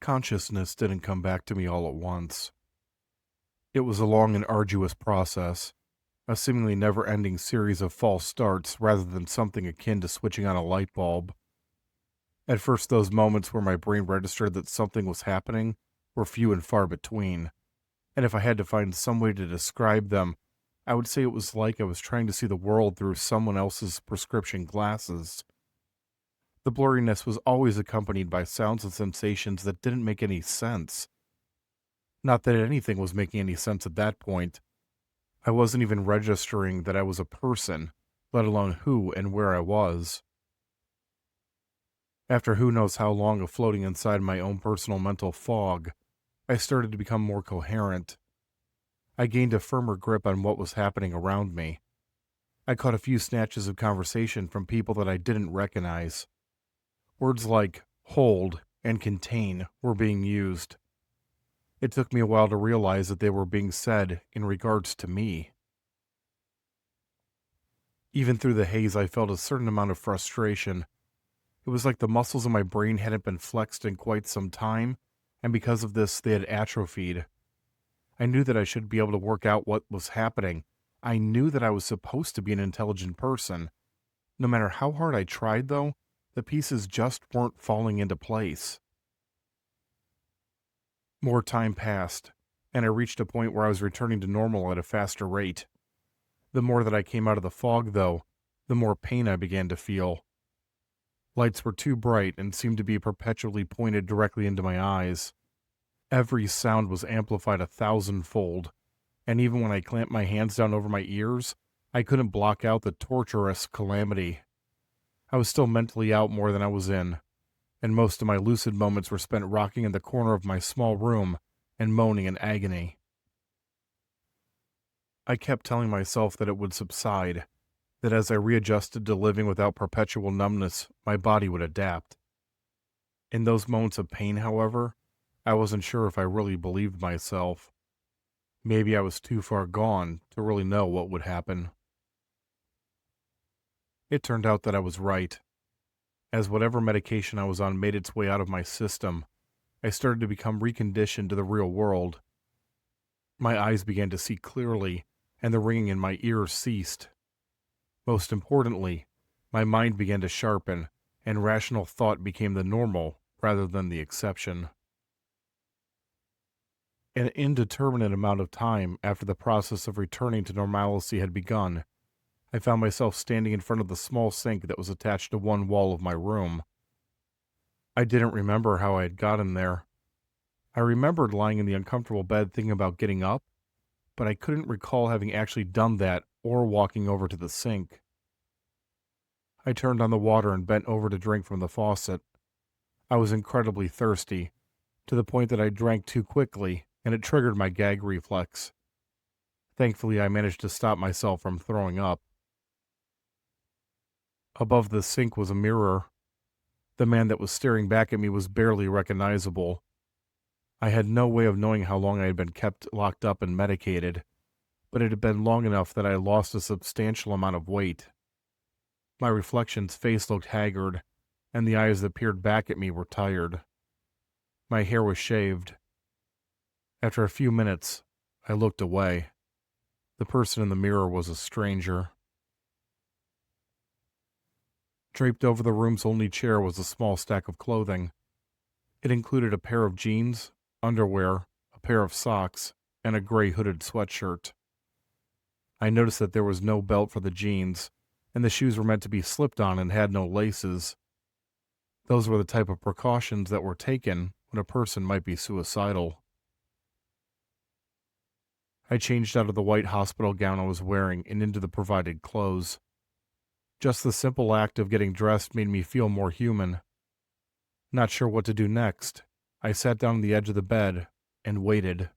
Consciousness didn't come back to me all at once. It was a long and arduous process, a seemingly never-ending series of false starts rather than something akin to switching on a light bulb. At first, those moments where my brain registered that something was happening were few and far between, and if I had to find some way to describe them, I would say it was like I was trying to see the world through someone else's prescription glasses. The blurriness was always accompanied by sounds and sensations that didn't make any sense. Not that anything was making any sense at that point. I wasn't even registering that I was a person, let alone who and where I was. After who knows how long of floating inside my own personal mental fog, I started to become more coherent. I gained a firmer grip on what was happening around me. I caught a few snatches of conversation from people that I didn't recognize. Words like hold and contain were being used. It took me a while to realize that they were being said in regards to me. Even through the haze, I felt a certain amount of frustration. It was like the muscles in my brain hadn't been flexed in quite some time, and because of this, they had atrophied. I knew that I should be able to work out what was happening. I knew that I was supposed to be an intelligent person. No matter how hard I tried, though, the pieces just weren't falling into place. More time passed, and I reached a point where I was returning to normal at a faster rate. The more that I came out of the fog, though, the more pain I began to feel. Lights were too bright and seemed to be perpetually pointed directly into my eyes. Every sound was amplified 1,000-fold, and even when I clamped my hands down over my ears, I couldn't block out the torturous calamity. I was still mentally out more than I was in, and most of my lucid moments were spent rocking in the corner of my small room and moaning in agony. I kept telling myself that it would subside, that as I readjusted to living without perpetual numbness, my body would adapt. In those moments of pain, however, I wasn't sure if I really believed myself. Maybe I was too far gone to really know what would happen. It turned out that I was right. As whatever medication I was on made its way out of my system, I started to become reconditioned to the real world. My eyes began to see clearly, and the ringing in my ears ceased. Most importantly, my mind began to sharpen, and rational thought became the normal rather than the exception. An indeterminate amount of time after the process of returning to normalcy had begun, I found myself standing in front of the small sink that was attached to one wall of my room. I didn't remember how I had gotten there. I remembered lying in the uncomfortable bed thinking about getting up, but I couldn't recall having actually done that or walking over to the sink. I turned on the water and bent over to drink from the faucet. I was incredibly thirsty, to the point that I drank too quickly, and it triggered my gag reflex. Thankfully, I managed to stop myself from throwing up. Above the sink was a mirror. The man that was staring back at me was barely recognizable. I had no way of knowing how long I had been kept locked up and medicated, but it had been long enough that I had lost a substantial amount of weight. My reflection's face looked haggard, and the eyes that peered back at me were tired. My hair was shaved. After a few minutes, I looked away. The person in the mirror was a stranger. Draped over the room's only chair was a small stack of clothing. It included a pair of jeans, underwear, a pair of socks, and a gray hooded sweatshirt. I noticed that there was no belt for the jeans, and the shoes were meant to be slipped on and had no laces. Those were the type of precautions that were taken when a person might be suicidal. I changed out of the white hospital gown I was wearing and into the provided clothes. Just the simple act of getting dressed made me feel more human. Not sure what to do next, I sat down on the edge of the bed and waited.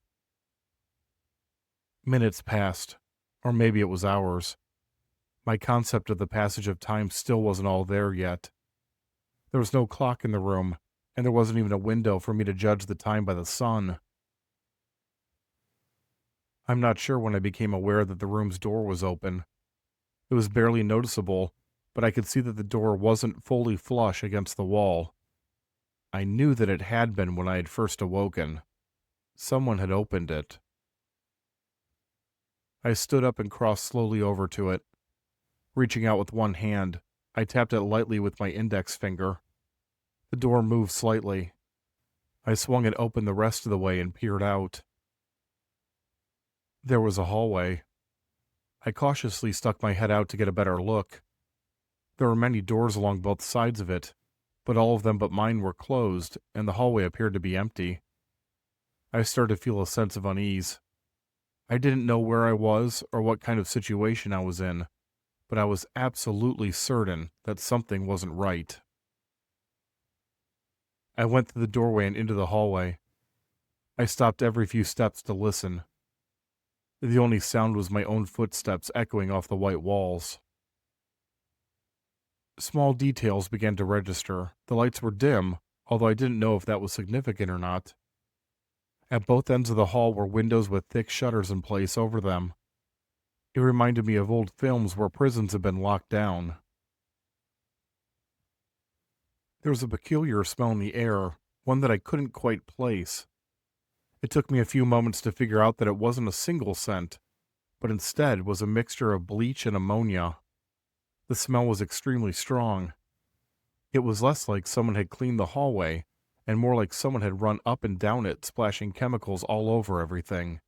Minutes passed, or maybe it was hours. My concept of the passage of time still wasn't all there yet. There was no clock in the room, and there wasn't even a window for me to judge the time by the sun. I'm not sure when I became aware that the room's door was open. It was barely noticeable, but I could see that the door wasn't fully flush against the wall. I knew that it had been when I had first awoken. Someone had opened it. I stood up and crossed slowly over to it. Reaching out with one hand, I tapped it lightly with my index finger. The door moved slightly. I swung it open the rest of the way and peered out. There was a hallway. I cautiously stuck my head out to get a better look. There were many doors along both sides of it, but all of them but mine were closed, and the hallway appeared to be empty. I started to feel a sense of unease. I didn't know where I was or what kind of situation I was in, but I was absolutely certain that something wasn't right. I went through the doorway and into the hallway. I stopped every few steps to listen. The only sound was my own footsteps echoing off the white walls. Small details began to register. The lights were dim, although I didn't know if that was significant or not. At both ends of the hall were windows with thick shutters in place over them. It reminded me of old films where prisons had been locked down. There was a peculiar smell in the air, one that I couldn't quite place. It took me a few moments to figure out that it wasn't a single scent, but instead was a mixture of bleach and ammonia. The smell was extremely strong. It was less like someone had cleaned the hallway, and more like someone had run up and down it, splashing chemicals all over everything.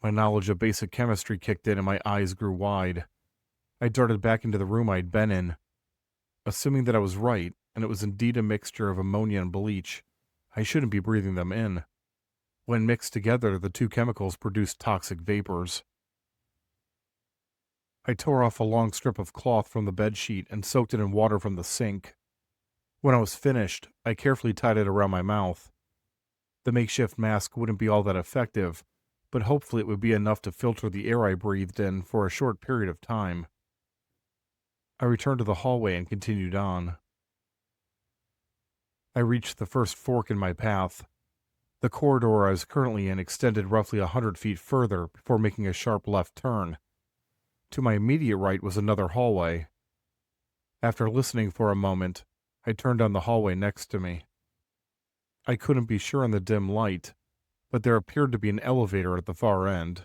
My knowledge of basic chemistry kicked in and my eyes grew wide. I darted back into the room I'd been in. Assuming that I was right, and it was indeed a mixture of ammonia and bleach, I shouldn't be breathing them in. When mixed together, the two chemicals produced toxic vapors. I tore off a long strip of cloth from the bedsheet and soaked it in water from the sink. When I was finished, I carefully tied it around my mouth. The makeshift mask wouldn't be all that effective, but hopefully it would be enough to filter the air I breathed in for a short period of time. I returned to the hallway and continued on. I reached the first fork in my path. The corridor I was currently in extended roughly 100 feet further before making a sharp left turn. To my immediate right was another hallway. After listening for a moment, I turned down the hallway next to me. I couldn't be sure in the dim light, but there appeared to be an elevator at the far end.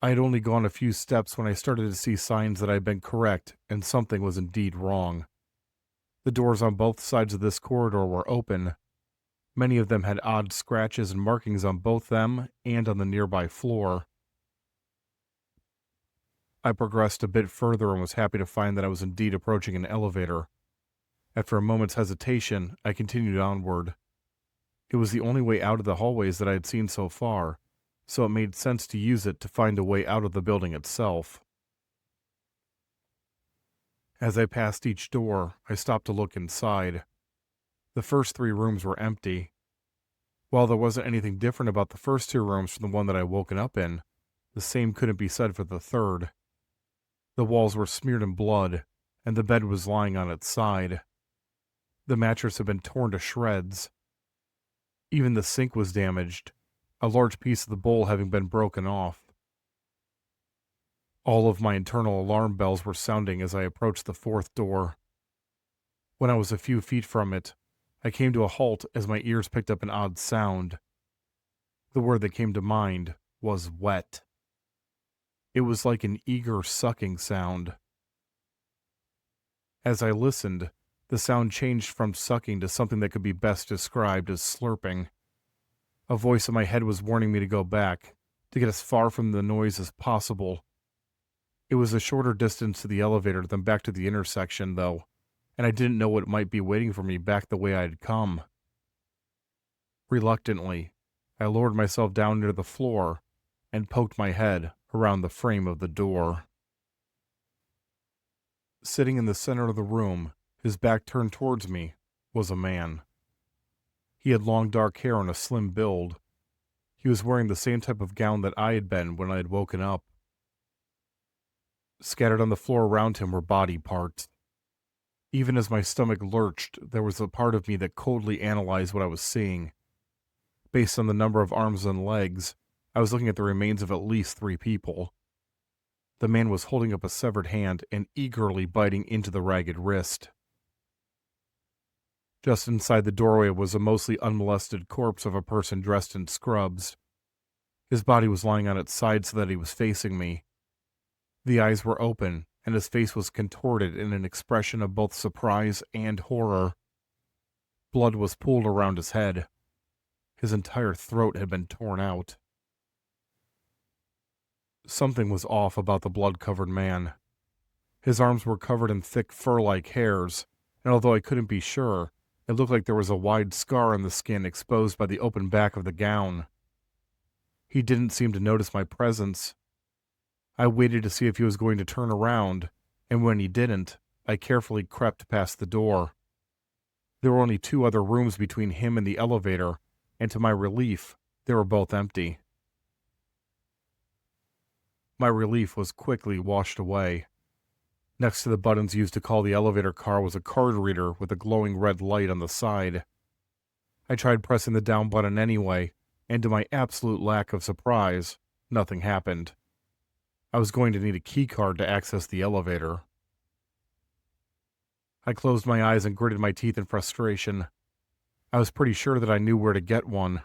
I had only gone a few steps when I started to see signs that I had been correct and something was indeed wrong. The doors on both sides of this corridor were open. Many of them had odd scratches and markings on both them and on the nearby floor. I progressed a bit further and was happy to find that I was indeed approaching an elevator. After a moment's hesitation, I continued onward. It was the only way out of the hallways that I had seen so far, so it made sense to use it to find a way out of the building itself. As I passed each door, I stopped to look inside. The first 3 rooms were empty. While there wasn't anything different about the first 2 rooms from the one that I had woken up in, the same couldn't be said for the third. The walls were smeared in blood, and the bed was lying on its side. The mattress had been torn to shreds. Even the sink was damaged, a large piece of the bowl having been broken off. All of my internal alarm bells were sounding as I approached the 4th door. When I was a few feet from it, I came to a halt as my ears picked up an odd sound. The word that came to mind was wet. It was like an eager sucking sound. As I listened, the sound changed from sucking to something that could be best described as slurping. A voice in my head was warning me to go back, to get as far from the noise as possible. It was a shorter distance to the elevator than back to the intersection, though, and I didn't know what might be waiting for me back the way I had come. Reluctantly, I lowered myself down near the floor and poked my head around the frame of the door. Sitting in the center of the room, his back turned towards me, was a man. He had long dark hair and a slim build. He was wearing the same type of gown that I had been when I had woken up. Scattered on the floor around him were body parts. Even as my stomach lurched, there was a part of me that coldly analyzed what I was seeing. Based on the number of arms and legs, I was looking at the remains of at least 3 people. The man was holding up a severed hand and eagerly biting into the ragged wrist. Just inside the doorway was a mostly unmolested corpse of a person dressed in scrubs. His body was lying on its side so that he was facing me. The eyes were open, and his face was contorted in an expression of both surprise and horror. Blood was pooled around his head. His entire throat had been torn out. Something was off about the blood-covered man. His arms were covered in thick fur-like hairs, and although I couldn't be sure, it looked like there was a wide scar on the skin exposed by the open back of the gown. He didn't seem to notice my presence. I waited to see if he was going to turn around, and when he didn't, I carefully crept past the door. There were only 2 other rooms between him and the elevator, and to my relief, they were both empty. My relief was quickly washed away. Next to the buttons used to call the elevator car was a card reader with a glowing red light on the side. I tried pressing the down button anyway, and to my absolute lack of surprise, nothing happened. I was going to need a key card to access the elevator. I closed my eyes and gritted my teeth in frustration. I was pretty sure that I knew where to get one.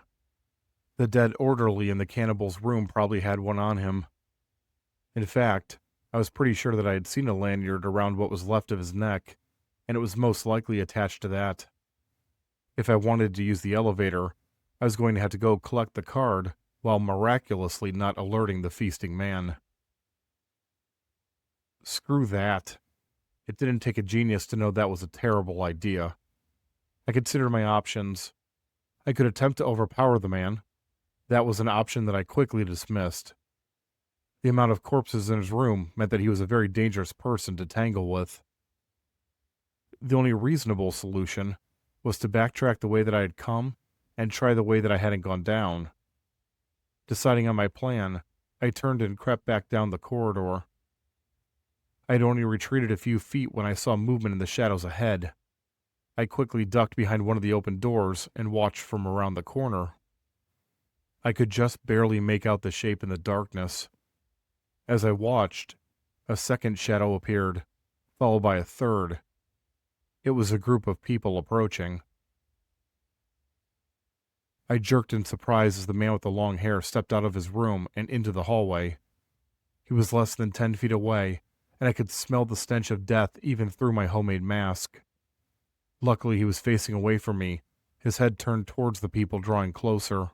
The dead orderly in the cannibal's room probably had one on him. In fact, I was pretty sure that I had seen a lanyard around what was left of his neck, and it was most likely attached to that. If I wanted to use the elevator, I was going to have to go collect the card, while miraculously not alerting the feasting man. Screw that. It didn't take a genius to know that was a terrible idea. I considered my options. I could attempt to overpower the man. That was an option that I quickly dismissed. The amount of corpses in his room meant that he was a very dangerous person to tangle with. The only reasonable solution was to backtrack the way that I had come and try the way that I hadn't gone down. Deciding on my plan, I turned and crept back down the corridor. I had only retreated a few feet when I saw movement in the shadows ahead. I quickly ducked behind one of the open doors and watched from around the corner. I could just barely make out the shape in the darkness. As I watched, a second shadow appeared, followed by a third. It was a group of people approaching. I jerked in surprise as the man with the long hair stepped out of his room and into the hallway. He was less than 10 feet away, and I could smell the stench of death even through my homemade mask. Luckily, he was facing away from me, his head turned towards the people drawing closer.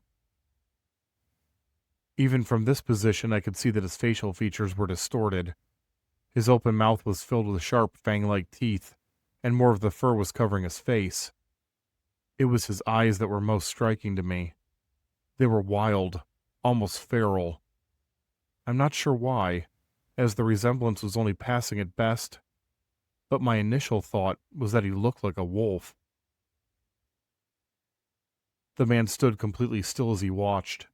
Even from this position, I could see that his facial features were distorted. His open mouth was filled with sharp, fang-like teeth, and more of the fur was covering his face. It was his eyes that were most striking to me. They were wild, almost feral. I'm not sure why, as the resemblance was only passing at best, but my initial thought was that he looked like a wolf. The man stood completely still as he watched.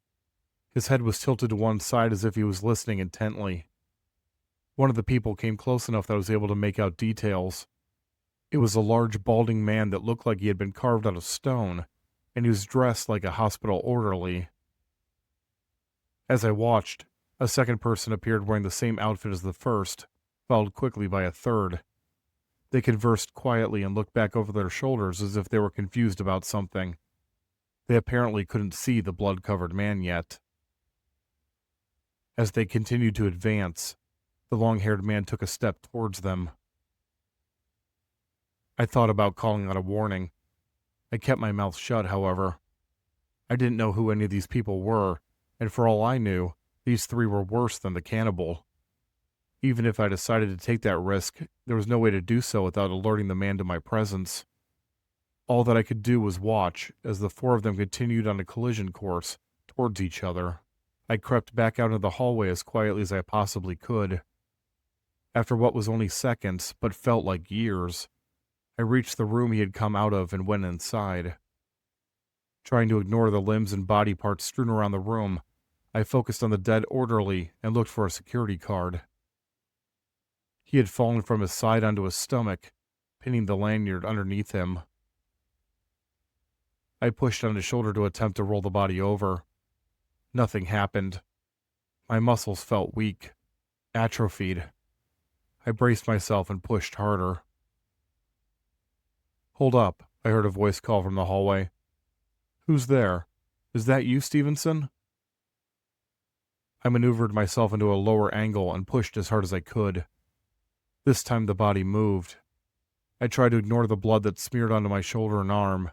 His head was tilted to one side as if he was listening intently. One of the people came close enough that I was able to make out details. It was a large, balding man that looked like he had been carved out of stone, and he was dressed like a hospital orderly. As I watched, a second person appeared wearing the same outfit as the first, followed quickly by a third. They conversed quietly and looked back over their shoulders as if they were confused about something. They apparently couldn't see the blood-covered man yet. As they continued to advance, the long-haired man took a step towards them. I thought about calling out a warning. I kept my mouth shut, however. I didn't know who any of these people were, and for all I knew, these 3 were worse than the cannibal. Even if I decided to take that risk, there was no way to do so without alerting the man to my presence. All that I could do was watch as the 4 of them continued on a collision course towards each other. I crept back out into the hallway as quietly as I possibly could. After what was only seconds, but felt like years, I reached the room he had come out of and went inside. Trying to ignore the limbs and body parts strewn around the room, I focused on the dead orderly and looked for a security card. He had fallen from his side onto his stomach, pinning the lanyard underneath him. I pushed on his shoulder to attempt to roll the body over. Nothing happened. My muscles felt weak, atrophied. I braced myself and pushed harder. "Hold up," I heard a voice call from the hallway. Who's there? Is that you, Stevenson? I maneuvered myself into a lower angle and pushed as hard as I could. This time the body moved. I tried to ignore the blood that smeared onto my shoulder and arm.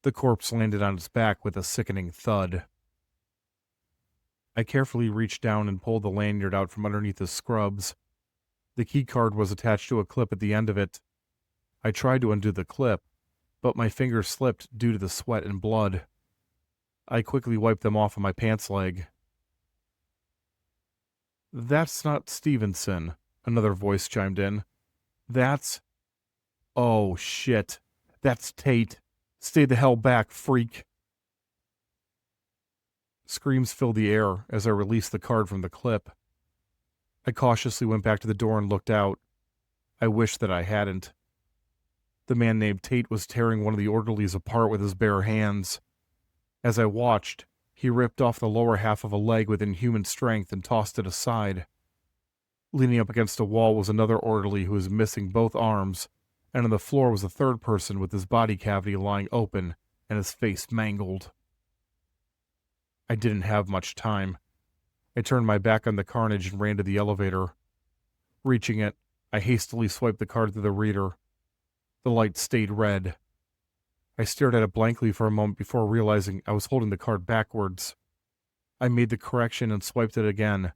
The corpse landed on its back with a sickening thud. I carefully reached down and pulled the lanyard out from underneath the scrubs. The keycard was attached to a clip at the end of it. I tried to undo the clip, but my fingers slipped due to the sweat and blood. I quickly wiped them off of my pants leg. That's not Stevenson, another voice chimed in. That's... Oh, shit. That's Tate. Stay the hell back, freak. Screams filled the air as I released the card from the clip. I cautiously went back to the door and looked out. I wished that I hadn't. The man named Tate was tearing one of the orderlies apart with his bare hands. As I watched, he ripped off the lower half of a leg with inhuman strength and tossed it aside. Leaning up against a wall was another orderly who was missing both arms, and on the floor was a third person with his body cavity lying open and his face mangled. I didn't have much time. I turned my back on the carnage and ran to the elevator. Reaching it, I hastily swiped the card through the reader. The light stayed red. I stared at it blankly for a moment before realizing I was holding the card backwards. I made the correction and swiped it again,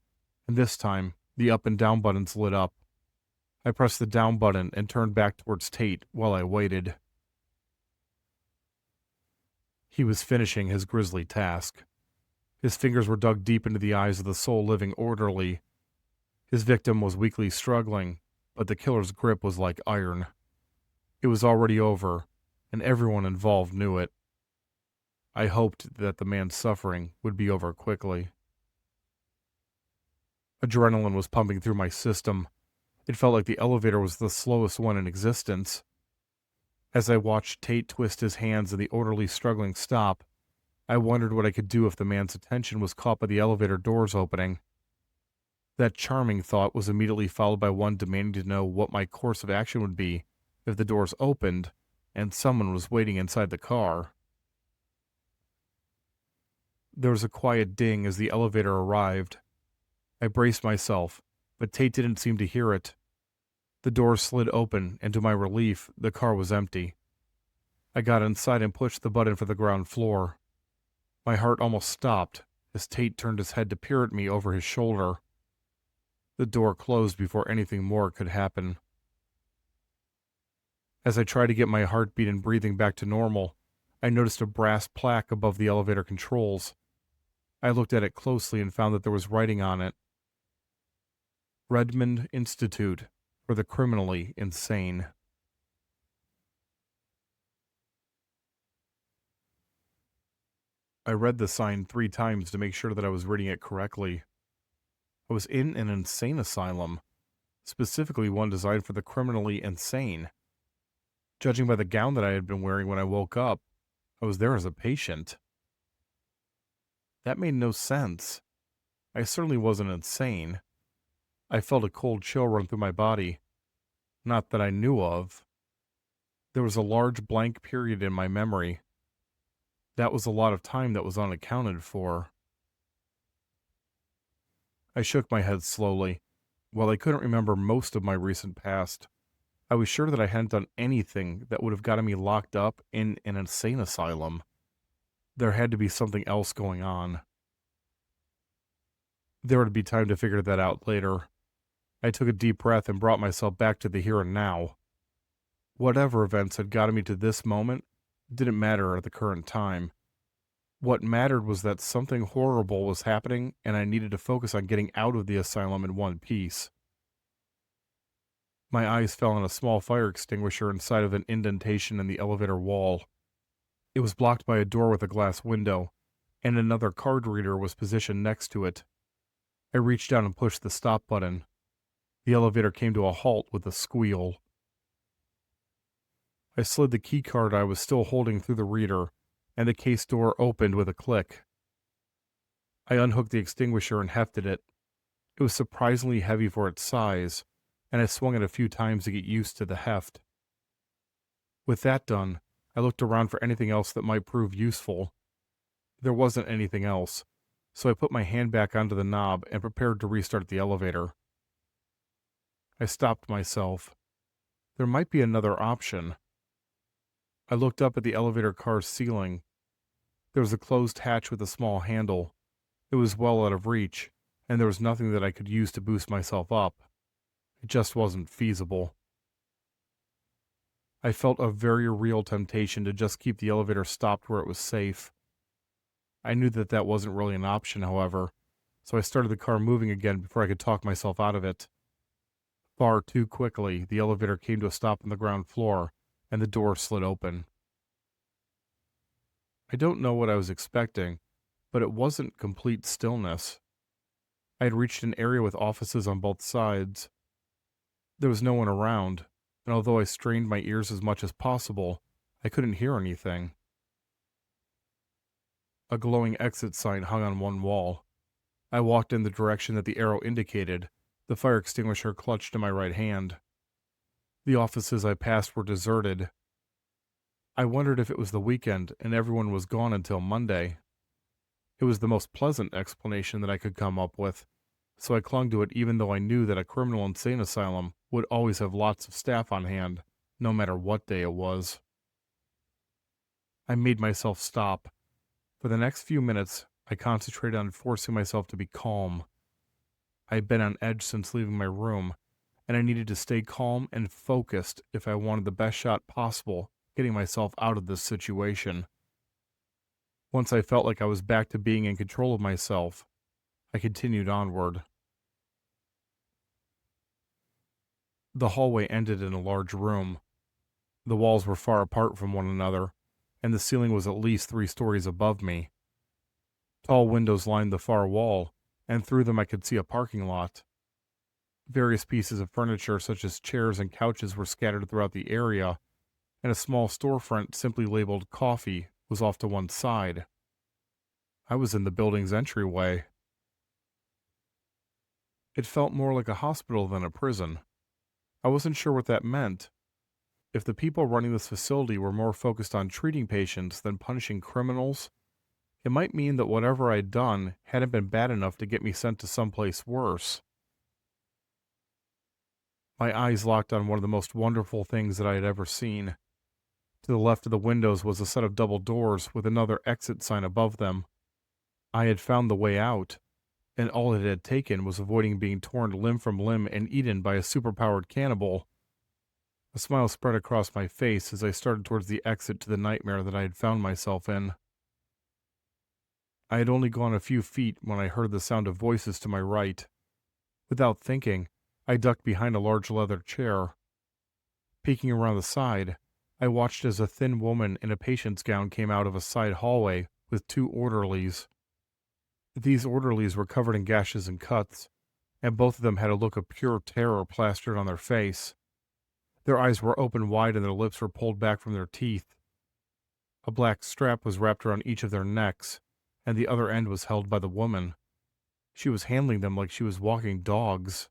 and this time, the up and down buttons lit up. I pressed the down button and turned back towards Tate while I waited. He was finishing his grisly task. His fingers were dug deep into the eyes of the sole living orderly. His victim was weakly struggling, but the killer's grip was like iron. It was already over, and everyone involved knew it. I hoped that the man's suffering would be over quickly. Adrenaline was pumping through my system. It felt like the elevator was the slowest one in existence. As I watched Tate twist his hands and the orderly's struggling stop, I wondered what I could do if the man's attention was caught by the elevator doors opening. That charming thought was immediately followed by one demanding to know what my course of action would be if the doors opened and someone was waiting inside the car. There was a quiet ding as the elevator arrived. I braced myself, but Tate didn't seem to hear it. The doors slid open, and to my relief, the car was empty. I got inside and pushed the button for the ground floor. My heart almost stopped as Tate turned his head to peer at me over his shoulder. The door closed before anything more could happen. As I tried to get my heartbeat and breathing back to normal, I noticed a brass plaque above the elevator controls. I looked at it closely and found that there was writing on it. Redmond Institute for the criminally insane. I read the sign 3 times to make sure that I was reading it correctly. I was in an insane asylum, specifically one designed for the criminally insane. Judging by the gown that I had been wearing when I woke up, I was there as a patient. That made no sense. I certainly wasn't insane. I felt a cold chill run through my body. Not that I knew of. There was a large blank period in my memory. That was a lot of time that was unaccounted for. I shook my head slowly. While I couldn't remember most of my recent past, I was sure that I hadn't done anything that would have gotten me locked up in an insane asylum. There had to be something else going on. There would be time to figure that out later. I took a deep breath and brought myself back to the here and now. Whatever events had gotten me to this moment didn't matter at the current time. What mattered was that something horrible was happening and I needed to focus on getting out of the asylum in one piece. My eyes fell on a small fire extinguisher inside of an indentation in the elevator wall. It was blocked by a door with a glass window, and another card reader was positioned next to it. I reached down and pushed the stop button. The elevator came to a halt with a squeal. I slid the key card I was still holding through the reader, and the case door opened with a click. I unhooked the extinguisher and hefted it. It was surprisingly heavy for its size, and I swung it a few times to get used to the heft. With that done, I looked around for anything else that might prove useful. There wasn't anything else, so I put my hand back onto the knob and prepared to restart the elevator. I stopped myself. There might be another option. I looked up at the elevator car's ceiling. There was a closed hatch with a small handle. It was well out of reach, and there was nothing that I could use to boost myself up. It just wasn't feasible. I felt a very real temptation to just keep the elevator stopped where it was safe. I knew that that wasn't really an option, however, so I started the car moving again before I could talk myself out of it. Far too quickly, the elevator came to a stop on the ground floor, and the door slid open. I don't know what I was expecting, but it wasn't complete stillness. I had reached an area with offices on both sides. There was no one around, and although I strained my ears as much as possible, I couldn't hear anything. A glowing exit sign hung on one wall. I walked in the direction that the arrow indicated, the fire extinguisher clutched in my right hand. The offices I passed were deserted. I wondered if it was the weekend and everyone was gone until Monday. It was the most pleasant explanation that I could come up with, so I clung to it even though I knew that a criminal insane asylum would always have lots of staff on hand, no matter what day it was. I made myself stop. For the next few minutes, I concentrated on forcing myself to be calm. I had been on edge since leaving my room, and I needed to stay calm and focused if I wanted the best shot possible getting myself out of this situation. Once I felt like I was back to being in control of myself, I continued onward. The hallway ended in a large room. The walls were far apart from one another, and the ceiling was at least 3 stories above me. Tall windows lined the far wall, and through them I could see a parking lot. Various pieces of furniture such as chairs and couches were scattered throughout the area, and a small storefront simply labeled coffee was off to one side. I was in the building's entryway. It felt more like a hospital than a prison. I wasn't sure what that meant. If the people running this facility were more focused on treating patients than punishing criminals, it might mean that whatever I'd done hadn't been bad enough to get me sent to someplace worse. My eyes locked on one of the most wonderful things that I had ever seen. To the left of the windows was a set of double doors with another exit sign above them. I had found the way out, and all it had taken was avoiding being torn limb from limb and eaten by a superpowered cannibal. A smile spread across my face as I started towards the exit to the nightmare that I had found myself in. I had only gone a few feet when I heard the sound of voices to my right. Without thinking, I ducked behind a large leather chair. Peeking around the side, I watched as a thin woman in a patient's gown came out of a side hallway with 2 orderlies. These orderlies were covered in gashes and cuts, and both of them had a look of pure terror plastered on their face. Their eyes were open wide and their lips were pulled back from their teeth. A black strap was wrapped around each of their necks, and the other end was held by the woman. She was handling them like she was walking dogs.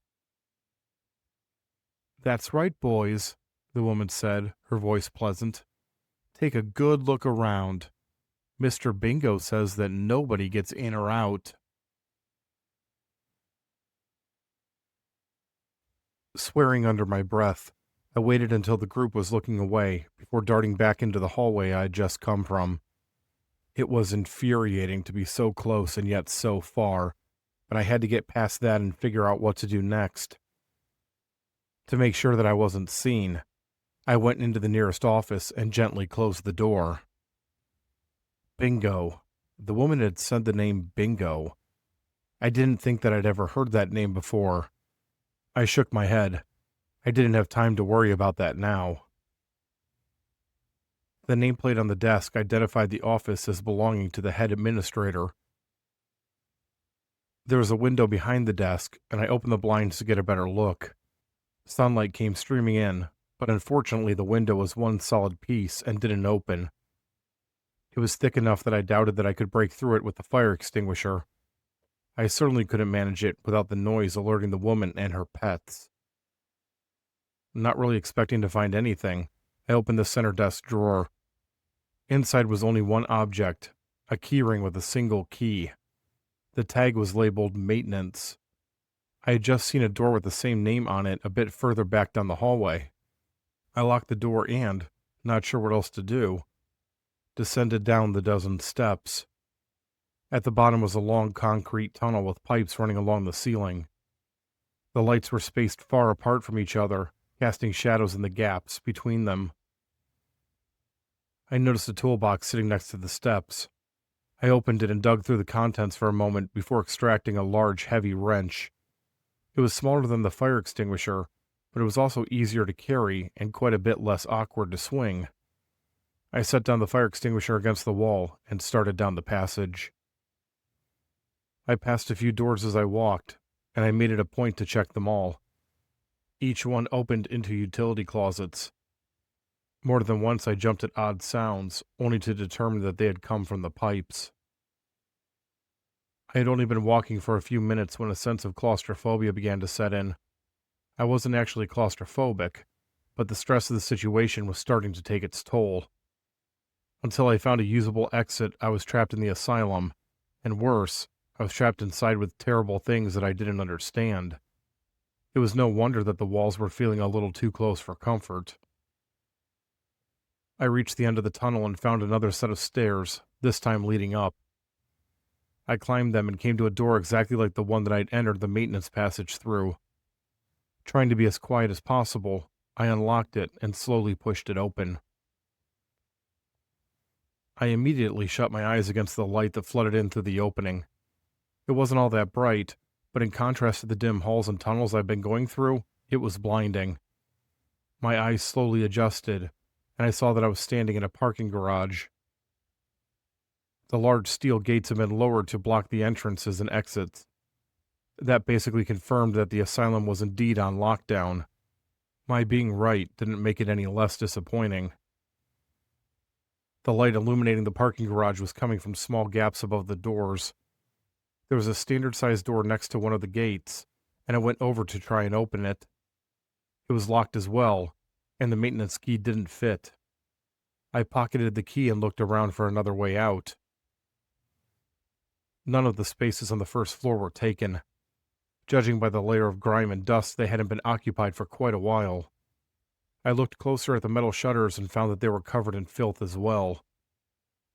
"That's right, boys," the woman said, her voice pleasant. "Take a good look around. Mr. Bingo says that nobody gets in or out." Swearing under my breath, I waited until the group was looking away before darting back into the hallway I had just come from. It was infuriating to be so close and yet so far, but I had to get past that and figure out what to do next. To make sure that I wasn't seen, I went into the nearest office and gently closed the door. Bingo. The woman had said the name Bingo. I didn't think that I'd ever heard that name before. I shook my head. I didn't have time to worry about that now. The nameplate on the desk identified the office as belonging to the head administrator. There was a window behind the desk, and I opened the blinds to get a better look. Sunlight came streaming in, but unfortunately the window was one solid piece and didn't open. It was thick enough that I doubted that I could break through it with the fire extinguisher. I certainly couldn't manage it without the noise alerting the woman and her pets. Not really expecting to find anything, I opened the center desk drawer. Inside was only one object, a keyring with a single key. The tag was labeled Maintenance. I had just seen a door with the same name on it a bit further back down the hallway. I locked the door and, not sure what else to do, descended down the dozen steps. At the bottom was a long concrete tunnel with pipes running along the ceiling. The lights were spaced far apart from each other, casting shadows in the gaps between them. I noticed a toolbox sitting next to the steps. I opened it and dug through the contents for a moment before extracting a large, heavy wrench. It was smaller than the fire extinguisher, but it was also easier to carry and quite a bit less awkward to swing. I set down the fire extinguisher against the wall and started down the passage. I passed a few doors as I walked, and I made it a point to check them all. Each one opened into utility closets. More than once I jumped at odd sounds, only to determine that they had come from the pipes. I had only been walking for a few minutes when a sense of claustrophobia began to set in. I wasn't actually claustrophobic, but the stress of the situation was starting to take its toll. Until I found a usable exit, I was trapped in the asylum, and worse, I was trapped inside with terrible things that I didn't understand. It was no wonder that the walls were feeling a little too close for comfort. I reached the end of the tunnel and found another set of stairs, this time leading up. I climbed them and came to a door exactly like the one that I'd entered the maintenance passage through. Trying to be as quiet as possible, I unlocked it and slowly pushed it open. I immediately shut my eyes against the light that flooded in through the opening. It wasn't all that bright, but in contrast to the dim halls and tunnels I'd been going through, it was blinding. My eyes slowly adjusted, and I saw that I was standing in a parking garage. The large steel gates had been lowered to block the entrances and exits. That basically confirmed that the asylum was indeed on lockdown. My being right didn't make it any less disappointing. The light illuminating the parking garage was coming from small gaps above the doors. There was a standard-sized door next to one of the gates, and I went over to try and open it. It was locked as well, and the maintenance key didn't fit. I pocketed the key and looked around for another way out. None of the spaces on the first floor were taken. Judging by the layer of grime and dust, they hadn't been occupied for quite a while. I looked closer at the metal shutters and found that they were covered in filth as well.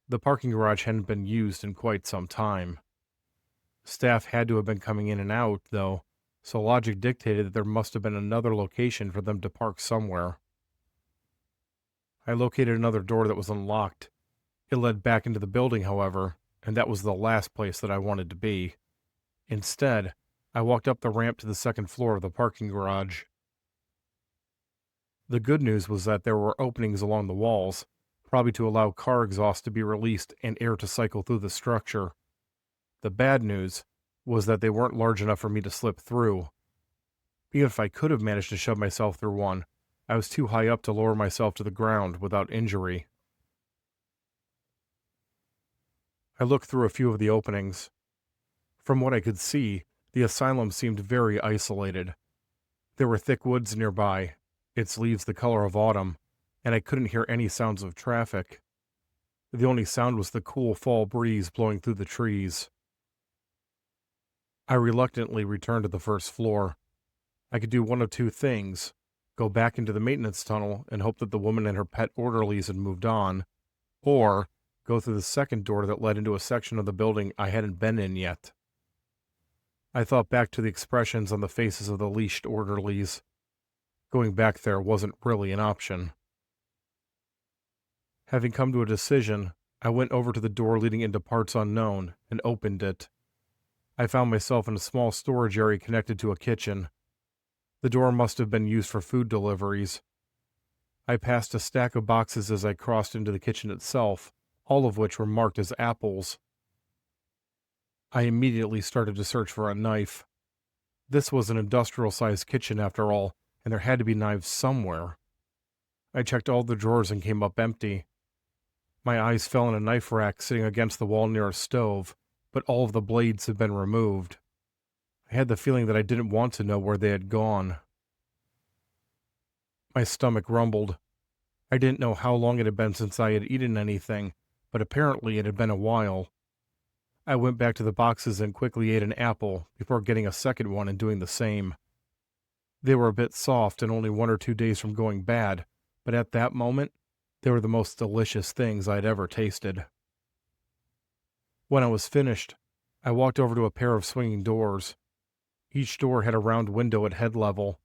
The parking garage hadn't been used in quite some time. Staff had to have been coming in and out, though, so logic dictated that there must have been another location for them to park somewhere. I located another door that was unlocked. It led back into the building, however, and that was the last place that I wanted to be. Instead, I walked up the ramp to the second floor of the parking garage. The good news was that there were openings along the walls, probably to allow car exhaust to be released and air to cycle through the structure. The bad news was that they weren't large enough for me to slip through. Even if I could have managed to shove myself through one, I was too high up to lower myself to the ground without injury. I looked through a few of the openings. From what I could see, the asylum seemed very isolated. There were thick woods nearby, its leaves the color of autumn, and I couldn't hear any sounds of traffic. The only sound was the cool fall breeze blowing through the trees. I reluctantly returned to the first floor. I could do one of two things: go back into the maintenance tunnel and hope that the woman and her pet orderlies had moved on, or go through the second door that led into a section of the building I hadn't been in yet. I thought back to the expressions on the faces of the leashed orderlies. Going back there wasn't really an option. Having come to a decision, I went over to the door leading into parts unknown and opened it. I found myself in a small storage area connected to a kitchen. The door must have been used for food deliveries. I passed a stack of boxes as I crossed into the kitchen itself, all of which were marked as apples. I immediately started to search for a knife. This was an industrial-sized kitchen after all, and there had to be knives somewhere. I checked all the drawers and came up empty. My eyes fell on a knife rack sitting against the wall near a stove, but all of the blades had been removed. I had the feeling that I didn't want to know where they had gone. My stomach rumbled. I didn't know how long it had been since I had eaten anything, but apparently it had been a while. I went back to the boxes and quickly ate an apple before getting a second one and doing the same. They were a bit soft and only 1 or 2 days from going bad, but at that moment, they were the most delicious things I had ever tasted. When I was finished, I walked over to a pair of swinging doors. Each door had a round window at head level.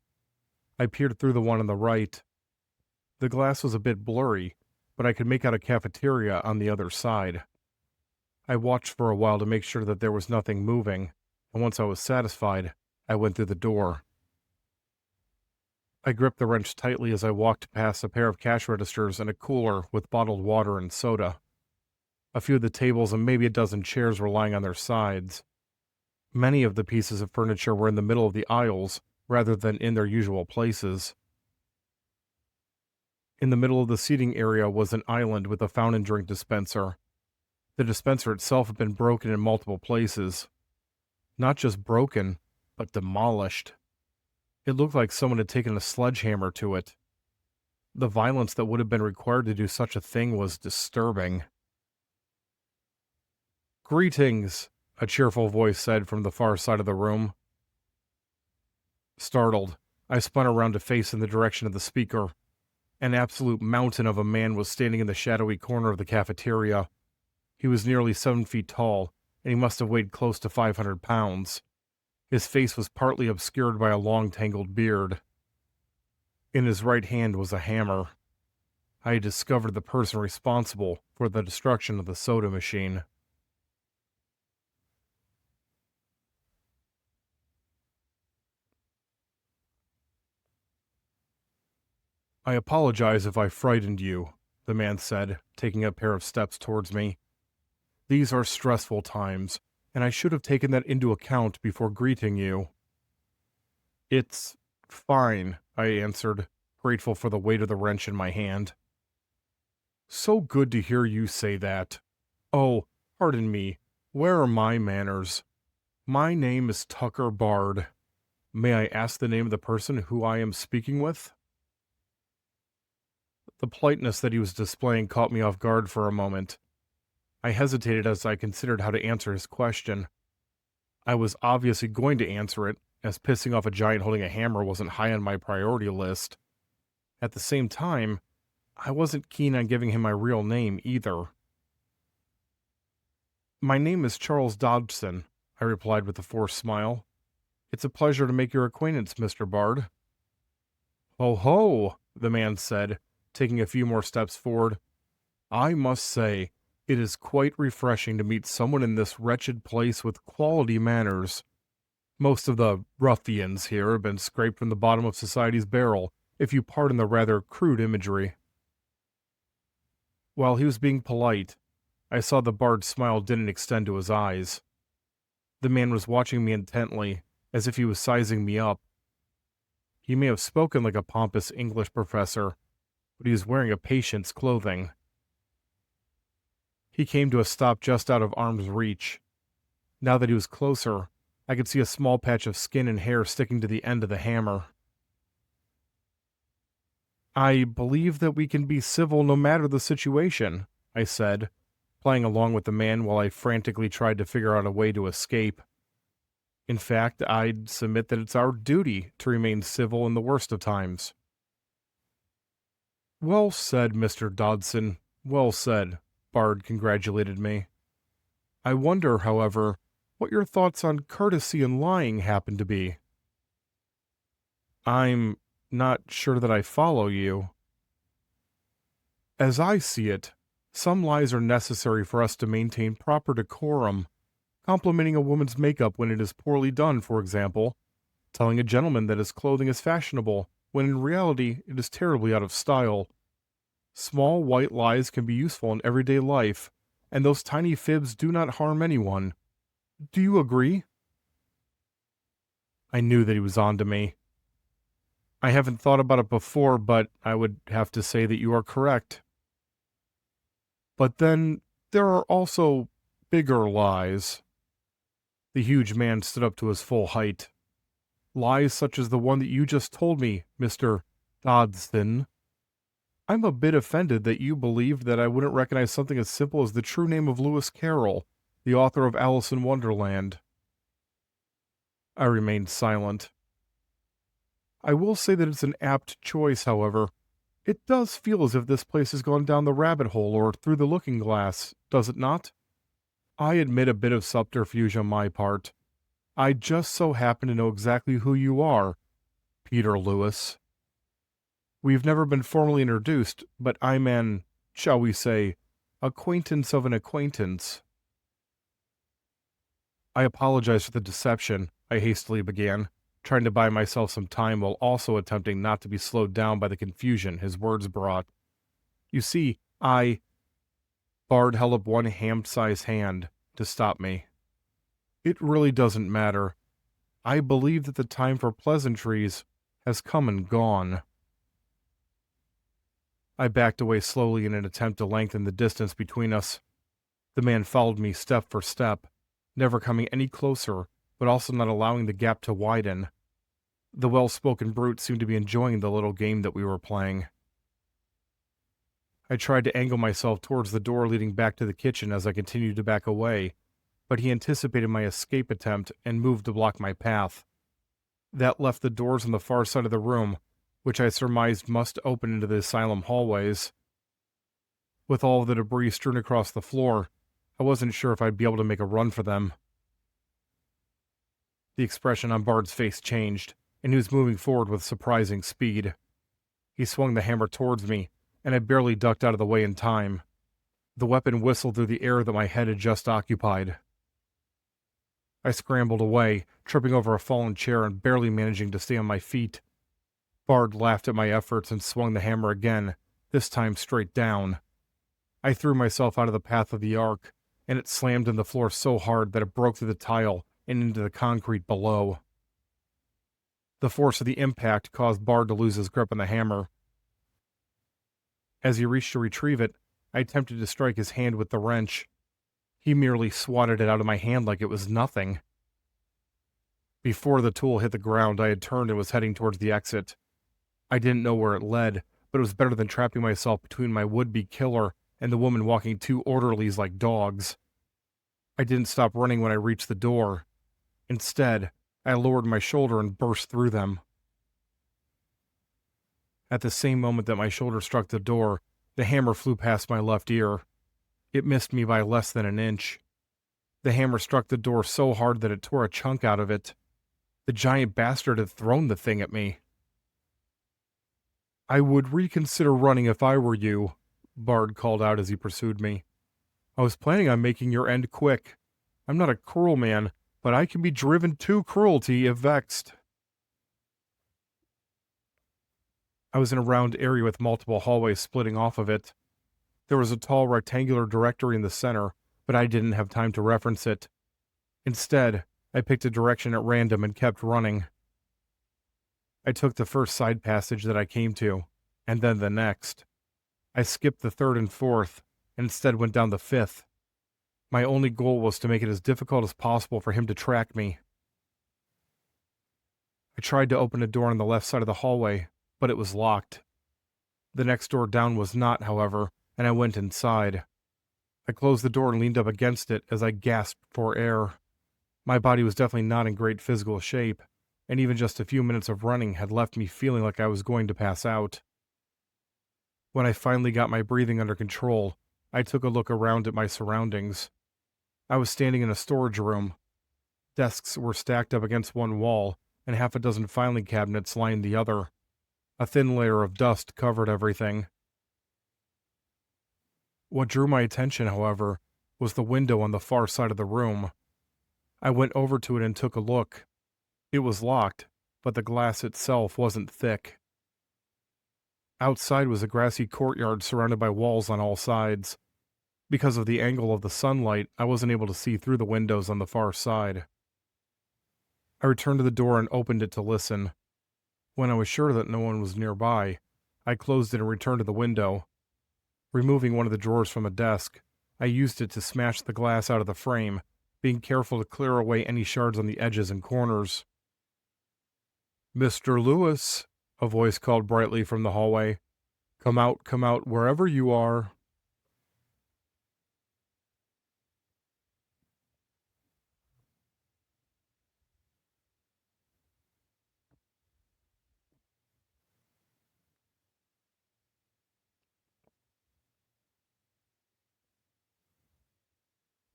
I peered through the one on the right. The glass was a bit blurry, but I could make out a cafeteria on the other side. I watched for a while to make sure that there was nothing moving, and once I was satisfied, I went through the door. I gripped the wrench tightly as I walked past a pair of cash registers and a cooler with bottled water and soda. A few of the tables and maybe a dozen chairs were lying on their sides. Many of the pieces of furniture were in the middle of the aisles, rather than in their usual places. In the middle of the seating area was an island with a fountain drink dispenser. The dispenser itself had been broken in multiple places. Not just broken, but demolished. It looked like someone had taken a sledgehammer to it. The violence that would have been required to do such a thing was disturbing. "Greetings," a cheerful voice said from the far side of the room. Startled, I spun around to face in the direction of the speaker. An absolute mountain of a man was standing in the shadowy corner of the cafeteria. He was nearly 7 feet tall, and he must have weighed close to 500 pounds. His face was partly obscured by a long tangled beard. In his right hand was a hammer. I had discovered the person responsible for the destruction of the soda machine. "I apologize if I frightened you," the man said, taking a pair of steps towards me. "These are stressful times, and I should have taken that into account before greeting you." "It's fine," I answered, grateful for the weight of the wrench in my hand. "So good to hear you say that. Oh, pardon me, where are my manners? My name is Tucker Bard. May I ask the name of the person who I am speaking with?" The politeness that he was displaying caught me off guard for a moment. I hesitated as I considered how to answer his question. I was obviously going to answer it, as pissing off a giant holding a hammer wasn't high on my priority list. At the same time, I wasn't keen on giving him my real name either. "My name is Charles Dodgson," I replied with a forced smile. "It's a pleasure to make your acquaintance, Mr. Bard." "Ho ho," the man said, taking a few more steps forward. "I must say, it is quite refreshing to meet someone in this wretched place with quality manners. Most of the ruffians here have been scraped from the bottom of society's barrel, if you pardon the rather crude imagery." While he was being polite, I saw the bard's smile didn't extend to his eyes. The man was watching me intently, as if he was sizing me up. He may have spoken like a pompous English professor, but he was wearing a patient's clothing. He came to a stop just out of arm's reach. Now that he was closer, I could see a small patch of skin and hair sticking to the end of the hammer. "I believe that we can be civil no matter the situation," I said, playing along with the man while I frantically tried to figure out a way to escape. In fact, I'd submit that it's our duty to remain civil in the worst of times. "Well said, Mr. Dodson, well said," Bard congratulated me. "I wonder, however, what your thoughts on courtesy and lying happen to be." "I'm not sure that I follow you." "As I see it, some lies are necessary for us to maintain proper decorum. Complimenting a woman's makeup when it is poorly done, for example. Telling a gentleman that his clothing is fashionable, when in reality it is terribly out of style. Small white lies can be useful in everyday life, and those tiny fibs do not harm anyone. Do you agree?" I knew that he was on to me. "I haven't thought about it before, but I would have to say that you are correct." "But then, there are also bigger lies." The huge man stood up to his full height. "Lies such as the one that you just told me, Mr. Dodson." I'm a bit offended that you believed that I wouldn't recognize something as simple as the true name of Lewis Carroll, the author of Alice in Wonderland. I remained silent. I will say that it's an apt choice, however. It does feel as if this place has gone down the rabbit hole or through the looking glass, does it not? I admit a bit of subterfuge on my part. I just so happen to know exactly who you are, Peter Lewis. We've never been formally introduced, but I'm an, shall we say, acquaintance of an acquaintance. I apologize for the deception, I hastily began, trying to buy myself some time while also attempting not to be slowed down by the confusion his words brought. You see, Bard held up one ham-sized hand to stop me. It really doesn't matter. I believe that the time for pleasantries has come and gone. I backed away slowly in an attempt to lengthen the distance between us. The man followed me step for step, never coming any closer, but also not allowing the gap to widen. The well-spoken brute seemed to be enjoying the little game that we were playing. I tried to angle myself towards the door leading back to the kitchen as I continued to back away, but he anticipated my escape attempt and moved to block my path. That left the doors on the far side of the room, which I surmised must open into the asylum hallways. With all of the debris strewn across the floor, I wasn't sure if I'd be able to make a run for them. The expression on Bard's face changed, and he was moving forward with surprising speed. He swung the hammer towards me, and I barely ducked out of the way in time. The weapon whistled through the air that my head had just occupied. I scrambled away, tripping over a fallen chair and barely managing to stay on my feet. Bard laughed at my efforts and swung the hammer again, this time straight down. I threw myself out of the path of the arc, and it slammed in the floor so hard that it broke through the tile and into the concrete below. The force of the impact caused Bard to lose his grip on the hammer. As he reached to retrieve it, I attempted to strike his hand with the wrench. He merely swatted it out of my hand like it was nothing. Before the tool hit the ground, I had turned and was heading towards the exit. I didn't know where it led, but it was better than trapping myself between my would-be killer and the woman walking two orderlies like dogs. I didn't stop running when I reached the door. Instead, I lowered my shoulder and burst through them. At the same moment that my shoulder struck the door, the hammer flew past my left ear. It missed me by less than an inch. The hammer struck the door so hard that it tore a chunk out of it. The giant bastard had thrown the thing at me. I would reconsider running if I were you, Bard called out as he pursued me. I was planning on making your end quick. I'm not a cruel man, but I can be driven to cruelty if vexed. I was in a round area with multiple hallways splitting off of it. There was a tall rectangular directory in the center, but I didn't have time to reference it. Instead, I picked a direction at random and kept running. I took the first side passage that I came to, and then the next. I skipped the third and fourth, and instead went down the fifth. My only goal was to make it as difficult as possible for him to track me. I tried to open a door on the left side of the hallway, but it was locked. The next door down was not, however, and I went inside. I closed the door and leaned up against it as I gasped for air. My body was definitely not in great physical shape, and even just a few minutes of running had left me feeling like I was going to pass out. When I finally got my breathing under control, I took a look around at my surroundings. I was standing in a storage room. Desks were stacked up against one wall, and half a dozen filing cabinets lined the other. A thin layer of dust covered everything. What drew my attention, however, was the window on the far side of the room. I went over to it and took a look. It was locked, but the glass itself wasn't thick. Outside was a grassy courtyard surrounded by walls on all sides. Because of the angle of the sunlight, I wasn't able to see through the windows on the far side. I returned to the door and opened it to listen. When I was sure that no one was nearby, I closed it and returned to the window. Removing one of the drawers from a desk, I used it to smash the glass out of the frame, being careful to clear away any shards on the edges and corners. "Mr. Lewis," a voice called brightly from the hallway. come out, wherever you are."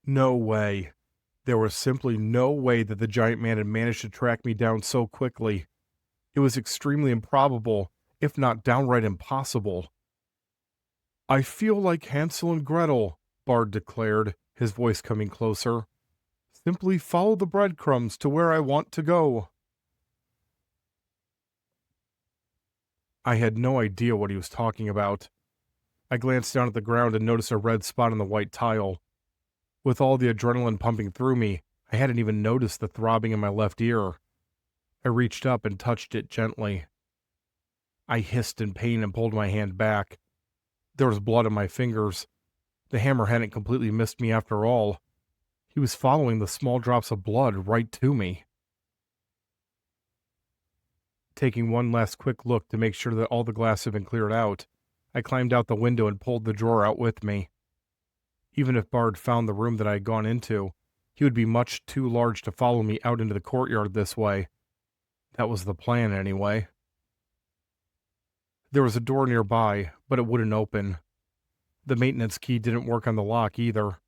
No way. There was simply no way that the giant man had managed to track me down so quickly. It was extremely improbable, if not downright impossible. "I feel like Hansel and Gretel," Bard declared, his voice coming closer. "Simply follow the breadcrumbs to where I want to go." I had no idea what he was talking about. I glanced down at the ground and noticed a red spot on the white tile. With all the adrenaline pumping through me, I hadn't even noticed the throbbing in my left ear. I reached up and touched it gently. I hissed in pain and pulled my hand back. There was blood on my fingers. The hammer hadn't completely missed me after all. He was following the small drops of blood right to me. Taking one last quick look to make sure that all the glass had been cleared out, I climbed out the window and pulled the drawer out with me. Even if Bard found the room that I had gone into, he would be much too large to follow me out into the courtyard this way. That was the plan, anyway. There was a door nearby, but it wouldn't open. The maintenance key didn't work on the lock either.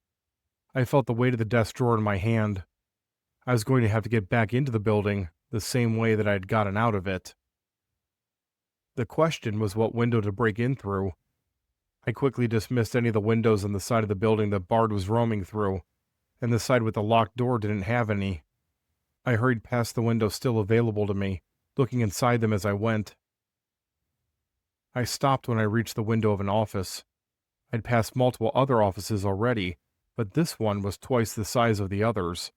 I felt the weight of the desk drawer in my hand. I was going to have to get back into the building the same way that I had gotten out of it. The question was what window to break in through. I quickly dismissed any of the windows on the side of the building that Bard was roaming through, and the side with the locked door didn't have any. I hurried past the windows still available to me, looking inside them as I went. I stopped when I reached the window of an office. I'd passed multiple other offices already, but this one was twice the size of the others.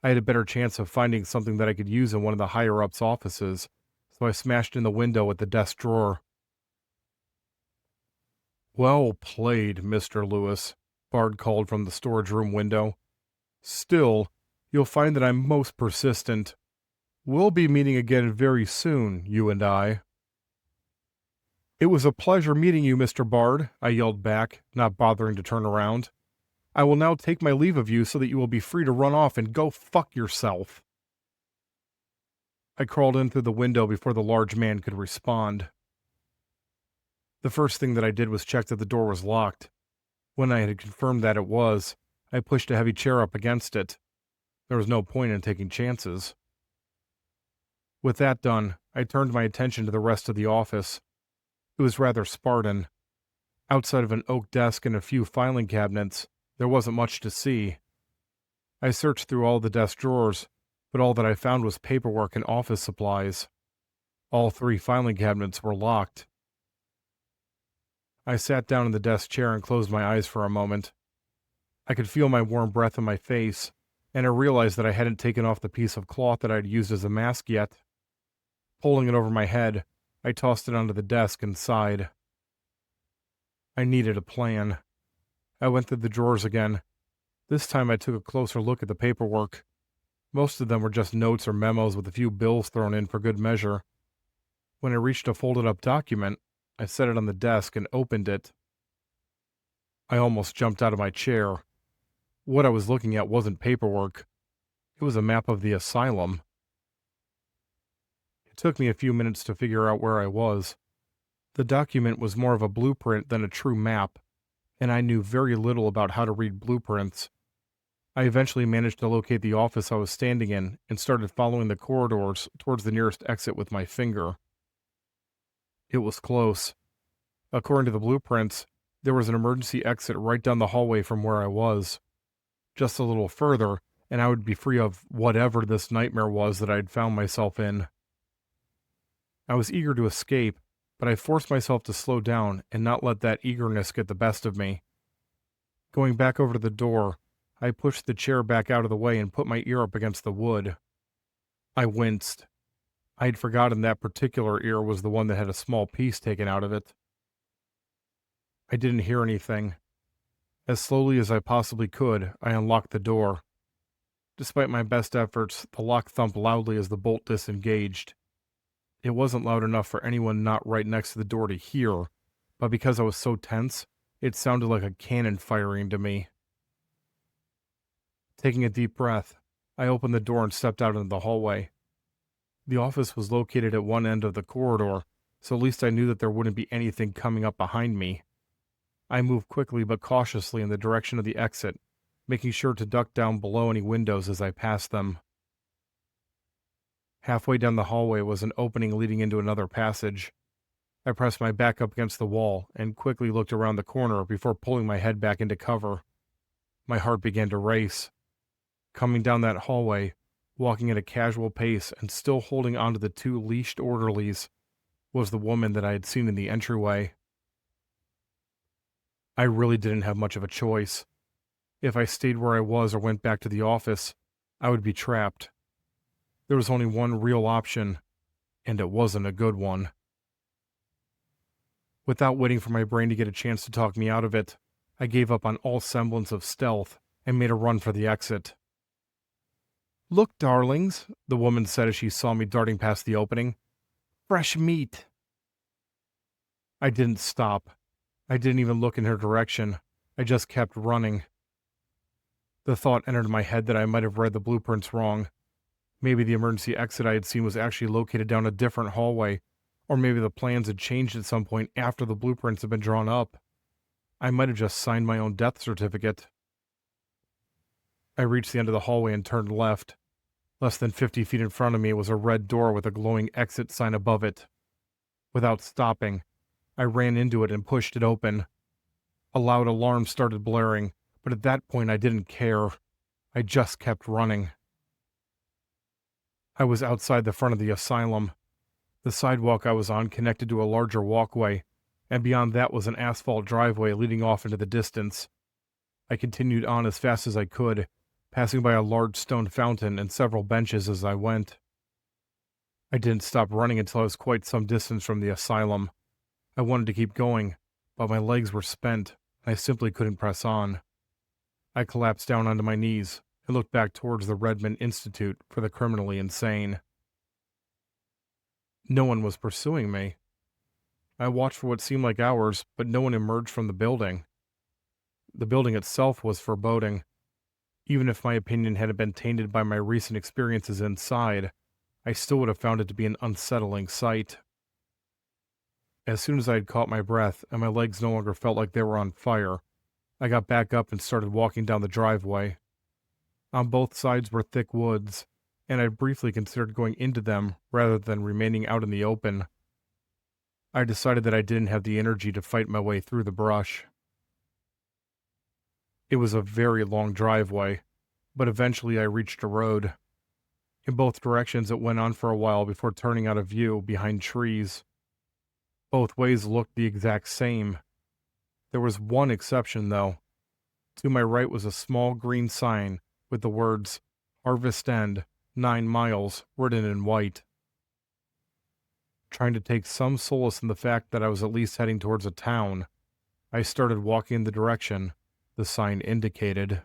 I had a better chance of finding something that I could use in one of the higher-ups' offices, so I smashed in the window at the desk drawer. "Well played, Mr. Lewis," Bard called from the storage room window. "Still, you'll find that I'm most persistent. We'll be meeting again very soon, you and I." "It was a pleasure meeting you, Mr. Bard," I yelled back, not bothering to turn around. "I will now take my leave of you so that you will be free to run off and go fuck yourself." I crawled in through the window before the large man could respond. The first thing that I did was check that the door was locked. When I had confirmed that it was, I pushed a heavy chair up against it. There was no point in taking chances. With that done, I turned my attention to the rest of the office. It was rather Spartan. Outside of an oak desk and a few filing cabinets, there wasn't much to see. I searched through all the desk drawers, but all that I found was paperwork and office supplies. All 3 filing cabinets were locked. I sat down in the desk chair and closed my eyes for a moment. I could feel my warm breath on my face, and I realized that I hadn't taken off the piece of cloth that I had used as a mask yet. Pulling it over my head, I tossed it onto the desk and sighed. I needed a plan. I went through the drawers again. This time I took a closer look at the paperwork. Most of them were just notes or memos with a few bills thrown in for good measure. When I reached a folded up document, I set it on the desk and opened it. I almost jumped out of my chair. What I was looking at wasn't paperwork. It was a map of the asylum. It took me a few minutes to figure out where I was. The document was more of a blueprint than a true map, and I knew very little about how to read blueprints. I eventually managed to locate the office I was standing in and started following the corridors towards the nearest exit with my finger. It was close. According to the blueprints, there was an emergency exit right down the hallway from where I was. Just a little further, and I would be free of whatever this nightmare was that I had found myself in. I was eager to escape, but I forced myself to slow down and not let that eagerness get the best of me. Going back over to the door, I pushed the chair back out of the way and put my ear up against the wood. I winced. I had forgotten that particular ear was the one that had a small piece taken out of it. I didn't hear anything. As slowly as I possibly could, I unlocked the door. Despite my best efforts, the lock thumped loudly as the bolt disengaged. It wasn't loud enough for anyone not right next to the door to hear, but because I was so tense, it sounded like a cannon firing to me. Taking a deep breath, I opened the door and stepped out into the hallway. The office was located at one end of the corridor, so at least I knew that there wouldn't be anything coming up behind me. I moved quickly but cautiously in the direction of the exit, making sure to duck down below any windows as I passed them. Halfway down the hallway was an opening leading into another passage. I pressed my back up against the wall and quickly looked around the corner before pulling my head back into cover. My heart began to race. Coming down that hallway, walking at a casual pace and still holding onto the two leashed orderlies, was the woman that I had seen in the entryway. I really didn't have much of a choice. If I stayed where I was or went back to the office, I would be trapped. There was only one real option, and it wasn't a good one. Without waiting for my brain to get a chance to talk me out of it, I gave up on all semblance of stealth and made a run for the exit. "Look, darlings," the woman said as she saw me darting past the opening. "Fresh meat." I didn't stop. I didn't even look in her direction. I just kept running. The thought entered my head that I might have read the blueprints wrong. Maybe the emergency exit I had seen was actually located down a different hallway, or maybe the plans had changed at some point after the blueprints had been drawn up. I might have just signed my own death certificate. I reached the end of the hallway and turned left. Less than 50 feet in front of me was a red door with a glowing exit sign above it. Without stopping, I ran into it and pushed it open. A loud alarm started blaring, but at that point I didn't care. I just kept running. I was outside the front of the asylum. The sidewalk I was on connected to a larger walkway, and beyond that was an asphalt driveway leading off into the distance. I continued on as fast as I could, passing by a large stone fountain and several benches as I went. I didn't stop running until I was quite some distance from the asylum. I wanted to keep going, but my legs were spent, and I simply couldn't press on. I collapsed down onto my knees and looked back towards the Redmond Institute for the criminally insane. No one was pursuing me. I watched for what seemed like hours, but no one emerged from the building. The building itself was foreboding. Even if my opinion hadn't been tainted by my recent experiences inside, I still would have found it to be an unsettling sight. As soon as I had caught my breath and my legs no longer felt like they were on fire, I got back up and started walking down the driveway. On both sides were thick woods, and I briefly considered going into them rather than remaining out in the open. I decided that I didn't have the energy to fight my way through the brush. It was a very long driveway, but eventually I reached a road. In both directions it went on for a while before turning out of view behind trees. Both ways looked the exact same. There was one exception, though. To my right was a small green sign with the words, "Harvest End, 9 miles," written in white. Trying to take some solace in the fact that I was at least heading towards a town, I started walking in the direction the sign indicated.